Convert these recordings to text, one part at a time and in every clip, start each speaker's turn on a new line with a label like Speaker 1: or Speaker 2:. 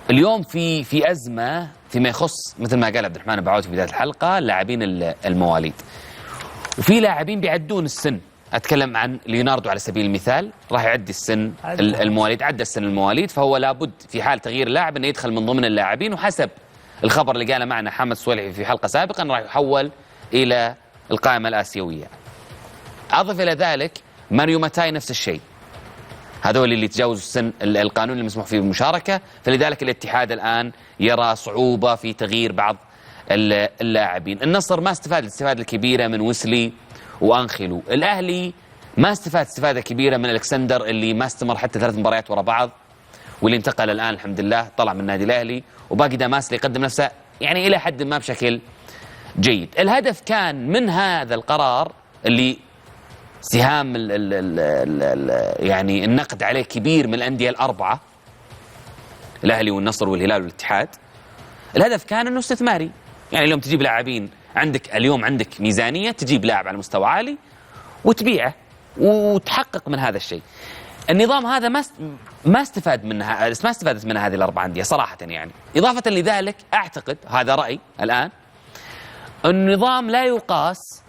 Speaker 1: اليوم في ازمه فيما يخص مثل ما قال عبد الرحمن بعوض في بدايه الحلقه اللاعبين المواليد. وفي لاعبين بيعدون السن، اتكلم عن ليوناردو على سبيل المثال، راح يعدي السن المواليد، عدى السن المواليد، فهو لابد في حال تغيير اللاعب انه يدخل من ضمن اللاعبين، وحسب الخبر اللي قاله معنا حمد صويلحي في حلقه سابقا راح يحول الى القائمه الاسيويه. اضف الى ذلك ماريو ماتاي نفس الشيء، هذول اللي تجاوزوا السن القانون المسموح فيه بالمشاركه، فلذلك الاتحاد الان يرى صعوبه في تغيير بعض اللاعبين. النصر ما استفاد الاستفاده الكبيره من ويسلي وانخيلو، الاهلي ما استفاد استفاده كبيره من الكسندر اللي ما استمر حتى 3 مباريات ورا بعض، واللي انتقل الان الحمد لله طلع من النادي الاهلي، وباقي داماس اللي يقدم نفسه يعني الى حد ما بشكل جيد. الهدف كان من هذا القرار اللي سهام يعني النقد عليه كبير من الانديه الاربعه، الاهلي والنصر والهلال والاتحاد، الهدف كان انه استثماري، يعني اليوم تجيب لاعبين، اليوم عندك ميزانيه تجيب لاعب على مستوى عالي وتبيعه وتحقق من هذا الشيء. النظام هذا ما استفادت منها هذه الاربع انديه صراحه يعني. اضافه لذلك اعتقد، هذا رايي الان، النظام لا يقاس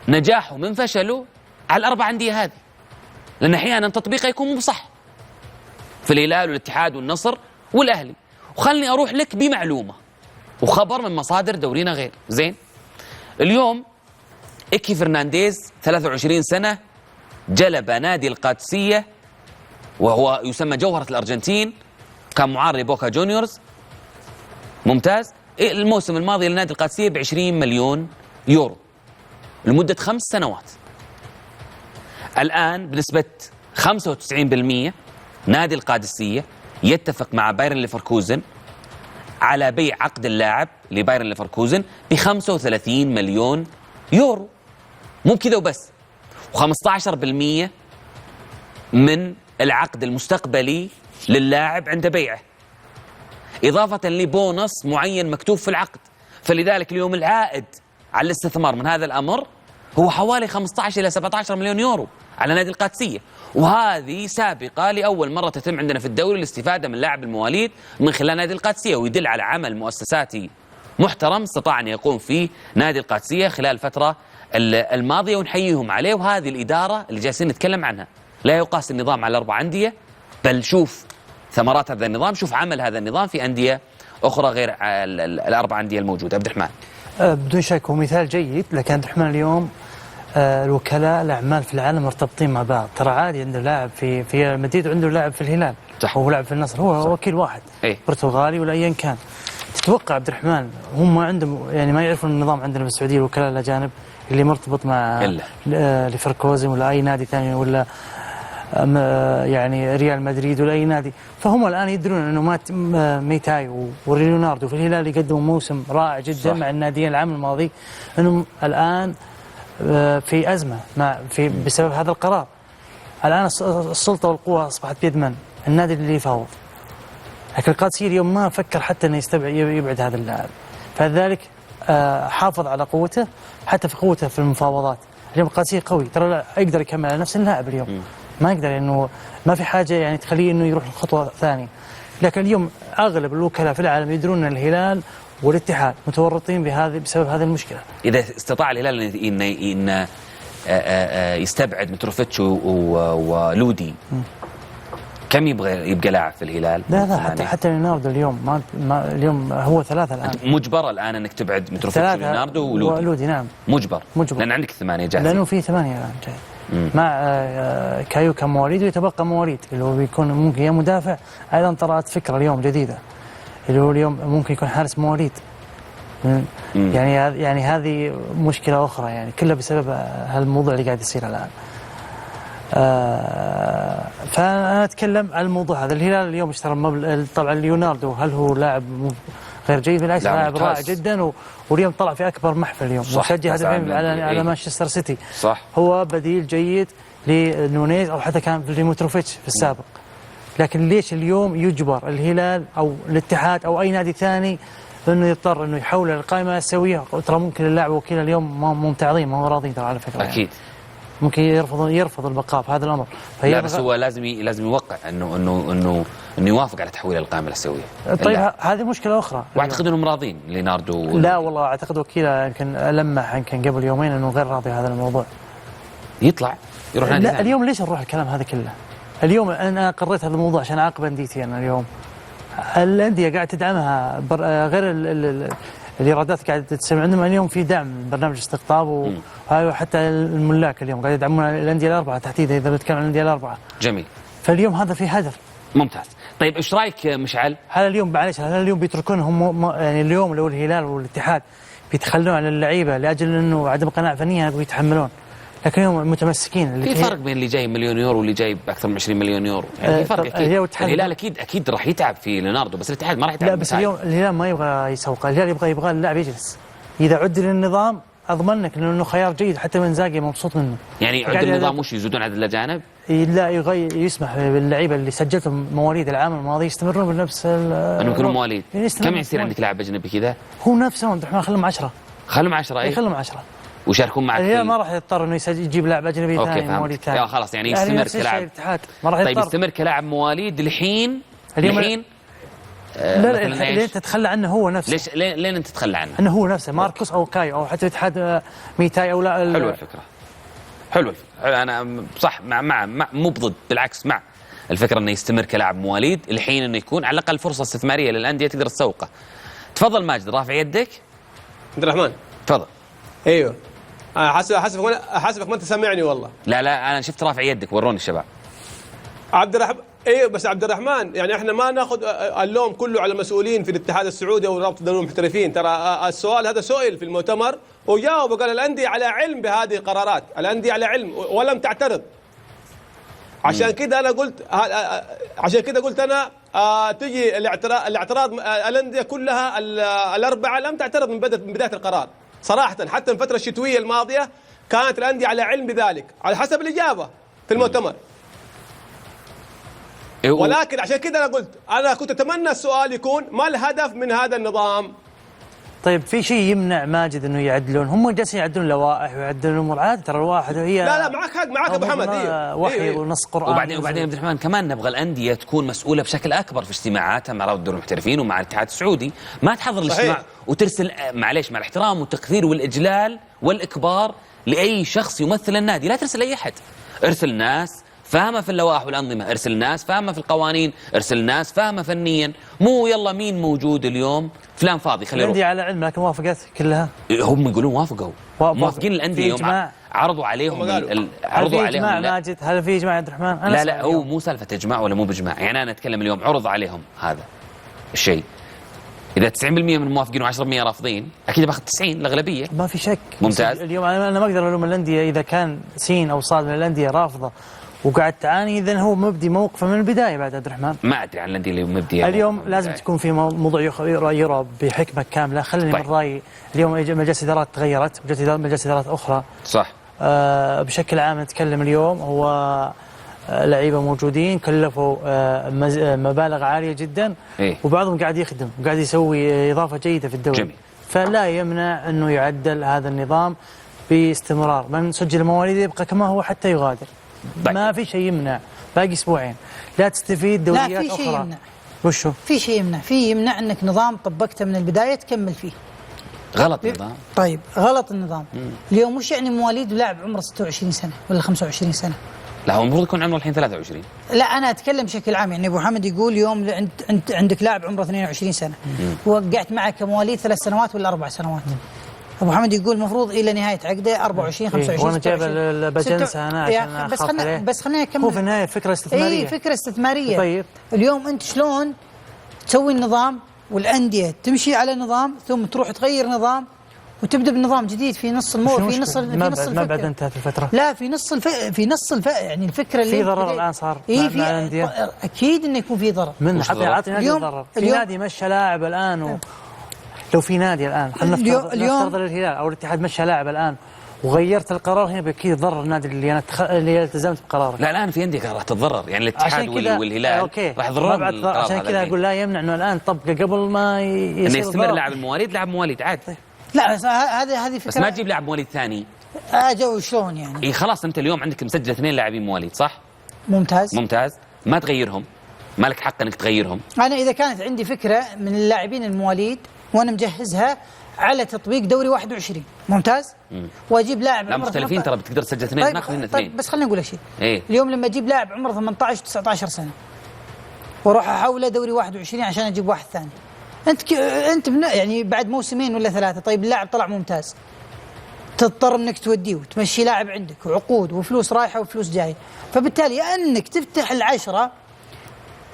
Speaker 1: نجاحه من فشله على الاربع انديه هذه، لان احيانا تطبيقه يكون مو صح في الهلال والاتحاد والنصر والاهلي. وخلني اروح لك بمعلومه وخبر من مصادر دورينا غير زين. اليوم إيكي فرنانديز 23 سنه جلب نادي القادسيه، وهو يسمى جوهره الارجنتين، كان معار لبوكا جونيورز، ممتاز، الموسم الماضي لنادي القادسيه ب20 مليون يورو لمده 5 سنوات. الآن بنسبة 95% نادي القادسية يتفق مع بايرن ليفركوزن على بيع عقد اللاعب لبايرن ليفركوزن ب35 مليون يورو. مو كذا وبس، و15% من العقد المستقبلي للاعب عند بيعه، إضافة لبونص معين مكتوب في العقد. فلذلك اليوم العائد على الاستثمار من هذا الأمر هو حوالي 15 إلى 17 مليون يورو على نادي القادسية، وهذه سابقة لأول مرة تتم عندنا في الدوري الاستفادة من لاعب المواليد من خلال نادي القادسية، ويدل على عمل مؤسساتي محترم استطاع أن يقوم فيه نادي القادسية خلال الفترة الماضية، ونحييهم عليه. وهذه الإدارة اللي جالسين نتكلم عنها، لا يقاس النظام على 4 أندية، بل شوف ثمرات هذا النظام، شوف عمل هذا النظام في أندية أخرى غير ال4 أندية الموجودة. عبد الرحمن.
Speaker 2: بدون شك هو مثال جيد، لكن عبد الرحمن اليوم الوكلاء الأعمال في العالم مرتبطين مع بعض. ترى عادي عنده لاعب في مدريد وعنده لاعب في الهلال، هو لاعب في النصر، هو صح. وكيل واحد برتغالي ولا أيا كان. تتوقع عبد الرحمن هم عندهم يعني ما يعرفون النظام عندنا في السعودية الوكلاء الأجانب اللي مرتبط مع ليفركوزن ولا أي نادي ثاني ولا يعني ريال مدريد ولا أي نادي، فهم الآن يدرون أنه ميتاي وليوناردو في الهلال يقدموا موسم رائع جدا صح. مع الناديين العام الماضي، أنهم الآن في أزمة بسبب هذا القرار. الآن السلطة والقوة أصبحت بيد من؟ النادي اللي يفاوض. لكن القادسية اليوم ما فكر حتى أنه يبعد هذا اللاعب، فلذلك حافظ على قوته حتى في قوته في المفاوضات. اليوم القادسية قوي، ترى لا يقدر يكمل على نفس اللاعب اليوم، ما يقدر، انه ما في حاجه يعني تخليه انه يروح لخطوه ثانيه. لكن اليوم اغلب الوكلاء في العالم يدرون ان الهلال والاتحاد متورطين بسبب هذه المشكله.
Speaker 1: اذا استطاع الهلال ان يستبعد متروفيتش ولودي، كم يبقى لاعب في الهلال؟
Speaker 2: لا حتى ليوناردو اليوم اليوم هو 3 الان.
Speaker 1: مجبر الان انك تبعد متروفيتش وليوناردو ولودي.
Speaker 2: نعم
Speaker 1: مجبر لان عندك 8 جاهزين،
Speaker 2: لانه في 8 الان جاي مع كايو كمواليد، ويتبقى مواليد اللي هو بيكون ممكن يا مدافع. ايضا طرأت فكره اليوم جديده اللي هو اليوم ممكن يكون حارس مواليد. يعني هذه مشكله اخرى، يعني كلها بسبب هالموضوع اللي قاعد يصير الان. فانا اتكلم عن الموضوع هذا. الهلال اليوم اشترى طبعا ليوناردو، هل هو لاعب غير جيد؟ بالعكس لاعب رائع جدا، واليوم طلع في اكبر محفل اليوم وسجل هدفين على مانشستر سيتي
Speaker 1: صح.
Speaker 2: هو بديل جيد لنونيز او حتى كان لمتروفيتش في السابق. لكن ليش اليوم يجبر الهلال او الاتحاد او اي نادي ثاني انه يضطر انه يحول القائمه الاسيويه؟ ترى ممكن اللاعب وكيل اليوم مو ممتعضين، ما هو راضين ترى على فكره
Speaker 1: اكيد
Speaker 2: ممكن يرفض البقاء في هذا الامر.
Speaker 1: لا بس هو لازم يوقع انه يوافق على تحويل القائمه الاسيويه.
Speaker 2: طيب هذه مشكله اخرى.
Speaker 1: واعتقد انهم راضين ليناردو.
Speaker 2: لا والله اعتقد وكيله يمكن لمح يمكن قبل يومين انه غير راضي هذا الموضوع.
Speaker 1: يطلع يروح نادي ثاني.
Speaker 2: اليوم ليش نروح الكلام هذا كله؟ اليوم انا قررت هذا الموضوع عشان اعاقب انديتي. انا اليوم الانديه قاعد تدعمها غير الايرادات قاعد تسمع عندهم. اليوم في دعم برنامج استقطاب وحتى الملاك اليوم قاعد يدعمون الانديه الاربعه تحديدا اذا بنتكلم عن الانديه الاربعه.
Speaker 1: جميل.
Speaker 2: فاليوم هذا في هدف.
Speaker 1: ممتاز. طيب ايش رايك مشعل؟
Speaker 2: هل اليوم معلش هل اليوم بيتركونهم يعني اليوم لو الهلال والاتحاد بيتخلون عن اللعيبه لاجل انه عدم قناعه فنيه بيتحملون، لكن هم متمسكين.
Speaker 1: في فرق بين اللي جاي مليون يورو واللي جاي باكثر من 20 مليون يورو، يعني في فرق اكيد. الهلال اكيد راح يتعب في ليناردو، بس الاتحاد ما راح يتعب.
Speaker 2: لا بس اليوم الهلال ما يبغى يسوق، الهلال يبغى اللاعب يجلس. اذا عدل النظام اضمن لك انه خيار جيد، حتى من زاقي مبسوط منه.
Speaker 1: يعني عدل النظام وش يزودون عدد الاجانب؟
Speaker 2: لا يسمح باللعيبه اللي سجلتهم مواليد العام الماضي يستمرون بنفس
Speaker 1: انه يكونوا مواليد. كم يصير عندك لاعب اجنبي كذا؟
Speaker 2: هو نفسه عبد الرحمن خلهم 10.
Speaker 1: خلهم 10 اي
Speaker 2: خلهم 10
Speaker 1: ويشاركون معك.
Speaker 2: الهلال ما راح يضطر انه يجيب لاعب اجنبي ثاني مواليد ثاني.
Speaker 1: خلاص يعني يستمر كلاعب.
Speaker 2: ما راح يضطر.
Speaker 1: طيب يستمر كلاعب مواليد الحين
Speaker 2: لا ليه تتخلى عنه هو نفسه؟
Speaker 1: ليش لين انت تتخلى عنه؟
Speaker 2: انه هو نفسه ماركوس او كاي او حتى الاتحاد ميتاي او لا.
Speaker 1: حلوه الفكره. انا صح مع مو بضد، بالعكس مع الفكره انه يستمر كلاعب مواليد الحين، انه يكون على الاقل فرصه استثماريه للانديه تقدر تسوقه. تفضل ماجد، رافع يدك.
Speaker 3: عبد الرحمن
Speaker 1: تفضل.
Speaker 3: ايوه حسبك ما انت سامعني والله.
Speaker 1: لا انا شفت رافع يدك، وروني الشباب.
Speaker 3: عبد الرحمن ايوه بس عبد الرحمن يعني احنا ما ناخذ اللوم كله على المسؤولين في الاتحاد السعودي او رابطه الدوري المحترفين. ترى السؤال هذا سئل في المؤتمر وجاوب وقال الانديه على علم بهذه القرارات، الانديه على علم ولم تعترض. عشان كده انا قلت انا تجي الاعتراض الانديه كلها الاربعه لم تعترض من بدايه القرار صراحه. حتى الفتره الشتويه الماضيه كانت الانديه على علم بذلك على حسب الاجابه في المؤتمر. ولكن عشان كده انا كنت اتمنى السؤال يكون ما الهدف من هذا النظام؟
Speaker 2: طيب في شيء يمنع ماجد انه يعدلون؟ هم جالسين يعدلون لوائح ويعدلون الامور عادي. ترى الواحد هي
Speaker 3: لا معك حق، معك ابو حمد.
Speaker 2: وحي ونص قران.
Speaker 1: وبعدين عبد الرحمن كمان نبغى الانديه تكون مسؤوله بشكل اكبر في اجتماعاتها مع رابطه الدوري المحترفين ومع الاتحاد السعودي. ما تحضر الاجتماع وترسل معليش مع الاحترام والتقدير والاجلال والاكبار لاي شخص يمثل النادي، لا ترسل اي احد. ارسل ناس فاهمه في اللوائح والانظمه، ارسل ناس فاهمه في القوانين، ارسل ناس فاهمه فنيا. مو يلا مين موجود اليوم فلان فاضي خليه يروح.
Speaker 2: الانديه على علم لكن وافقت كلها.
Speaker 1: هم يقولون وافقوا موافقين الانديه يوم عرضوا عليهم عرضوا عليهم.
Speaker 2: ماجد هل في اجماع عبد الرحمن؟
Speaker 1: لا هو مو سالفه اجماع ولا مو باجماع، يعني انا اتكلم اليوم عرض عليهم هذا الشيء. اذا 90% من الموافقين و10% رافضين اكيد باخذ 90 الاغلبيه.
Speaker 2: ما في شك.
Speaker 1: ممتاز.
Speaker 2: اليوم انا ما اقدر الوم الانديه اذا كان سين او صاد من الانديه رافضه وقاعد تعاني، اذا هو مبدي موقفه من البدايه بعد عبد الرحمن.
Speaker 1: ما ادري عن الانديه اللي مبديه.
Speaker 2: اليوم لازم تكون في موضوع يرى بحكمه كامله. خليني من رايي اليوم مجالس ادارات تغيرت، مجالس ادارات اخرى.
Speaker 1: صح.
Speaker 2: بشكل عام نتكلم اليوم هو لعيبه موجودين كلفوا مبالغ عاليه جدا. وبعضهم قاعد يخدم وقاعد يسوي اضافه جيده في الدوري.
Speaker 1: جميل.
Speaker 2: فلا يمنع انه يعدل هذا النظام باستمرار. من سجل مواليد يبقى كما هو حتى يغادر. ما في شيء يمنع. باقي اسبوعين لا تستفيد دوريات اخرى.
Speaker 4: لا في شيء يمنع.
Speaker 2: وشو؟
Speaker 4: في شيء يمنع، يمنع انك نظام طبقته من البدايه تكمل فيه.
Speaker 1: غلط النظام.
Speaker 4: طيب غلط النظام. اليوم وش يعني مواليد ولاعب عمره 26 سنه ولا 25 سنه؟
Speaker 1: لا هو المفروض يكون عمره الحين 23.
Speaker 4: لا انا اتكلم بشكل عام. يعني ابو حمد يقول يوم انت عندك لاعب عمره 22 سنه وقعت معه كمواليد 3 سنوات ولا 4 سنوات. ابو حمد يقول المفروض الى نهايه عقده 24 25.
Speaker 2: وانا جايب البجنسه انا عشان اخاف عليه.
Speaker 4: بس خليني اكمل.
Speaker 2: هو في النهايه فكره استثماريه.
Speaker 4: فكره استثماريه.
Speaker 2: طيب
Speaker 4: اليوم انت شلون تسوي النظام والانديه تمشي على نظام ثم تروح تغير نظام وتبدا بنظام جديد في نص المور في نص الفكره.
Speaker 2: ما بعد انتهت الفتره.
Speaker 4: لا في نص يعني الفكره اللي
Speaker 2: في ضرر الان صار مع الانديه.
Speaker 4: اكيد انه يكون في ضرر.
Speaker 2: من عطي نادي ضرر. في نادي مشى لاعب الان لو في نادي الان خلينا نفترض الهلال او الاتحاد مشى لاعب الان وغيرت القرار هنا بأكيد ضرر النادي اللي التزمت بقراره.
Speaker 1: لا الان في انديه راح تتضرر، يعني الاتحاد والهلال راح يضررون.
Speaker 2: عشان كذا اقول لا يمنع انه الان طبقه قبل ما
Speaker 1: يصير يستمر لاعب المواليد لاعب مواليد عادي.
Speaker 4: لا هذه فكره.
Speaker 1: بس ما تجيب لاعب مواليد ثاني
Speaker 4: اجوا شلون يعني؟
Speaker 1: اي خلاص انت اليوم عندك مسجل 2 لاعبين مواليد صح؟
Speaker 4: ممتاز.
Speaker 1: ممتاز، ما تغيرهم، ما لك حق انك تغيرهم.
Speaker 4: انا اذا كانت عندي فكره من اللاعبين المواليد وانا مجهزها على تطبيق دوري 21 ممتاز، واجيب لاعب
Speaker 1: لا مختلفين ترى، بتقدر تسجل 2 ناخذ منه 2.
Speaker 4: طيب بس خلينا نقول شيء.
Speaker 1: إيه؟
Speaker 4: اليوم لما اجيب لاعب عمره 18 19 سنه واروح احوله دوري 21 عشان اجيب واحد ثاني، انت يعني بعد موسمين ولا 3 طيب اللاعب طلع ممتاز، تضطر انك توديه وتمشي لاعب عندك وعقود وفلوس رايحه وفلوس جايه، فبالتالي يا انك تفتح ال10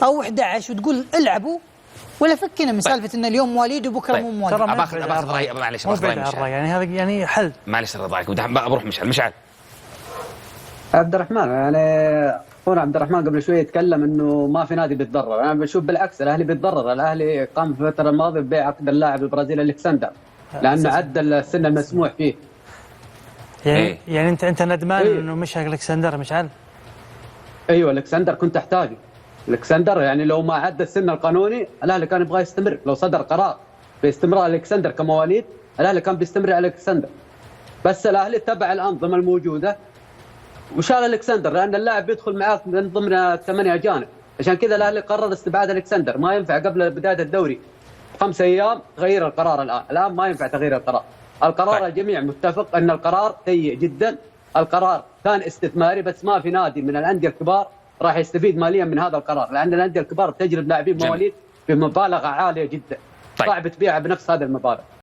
Speaker 4: او 11 وتقول العبوا، ولا فكنا من سالفه ان اليوم مواليد وبكره
Speaker 1: طيب.
Speaker 4: مو مواليد.
Speaker 2: ترى
Speaker 1: باخذ راي، معلش باخذ راي مشعل.
Speaker 2: يعني هذا يعني حل.
Speaker 1: معلش رايك، بروح مشعل.
Speaker 5: عبد الرحمن، يعني اخونا عبد الرحمن قبل شوي يتكلم انه ما في نادي بيتضرر، انا بشوف بالعكس الاهلي بيتضرر. الاهلي قام في الفتره الماضيه ببيع عقد اللاعب البرازيلي الكسندر لانه عدى السن المسموح فيه.
Speaker 2: يعني انت ندمان انه مش الكسندر مشعل؟
Speaker 5: ايوه الكسندر كنت احتاجه. الكسندر يعني لو ما عدى السن القانوني الاهلي كان يبغى يستمر، لو صدر قرار باستمرار الكسندر كمواليد الاهلي كان بيستمر على الكسندر، بس الاهلي تبع الانظمه الموجوده وشال الكسندر لان اللاعب بيدخل معاك من ضمن 8 اجانب، عشان كذا الاهلي قرر استبعاد الكسندر. ما ينفع قبل بدايه الدوري ب5 ايام تغير القرار. الان ما ينفع تغيير القرار. القرار الجميع متفق ان القرار سيء جدا، القرار كان استثماري، بس ما في نادي من الانديه الكبار راح يستفيد ماليا من هذا القرار، لان الانديه الكبار تجلب لاعبين مواليد بمبالغه عاليه جدا. صعب تبيعها بنفس هذا المبالغ.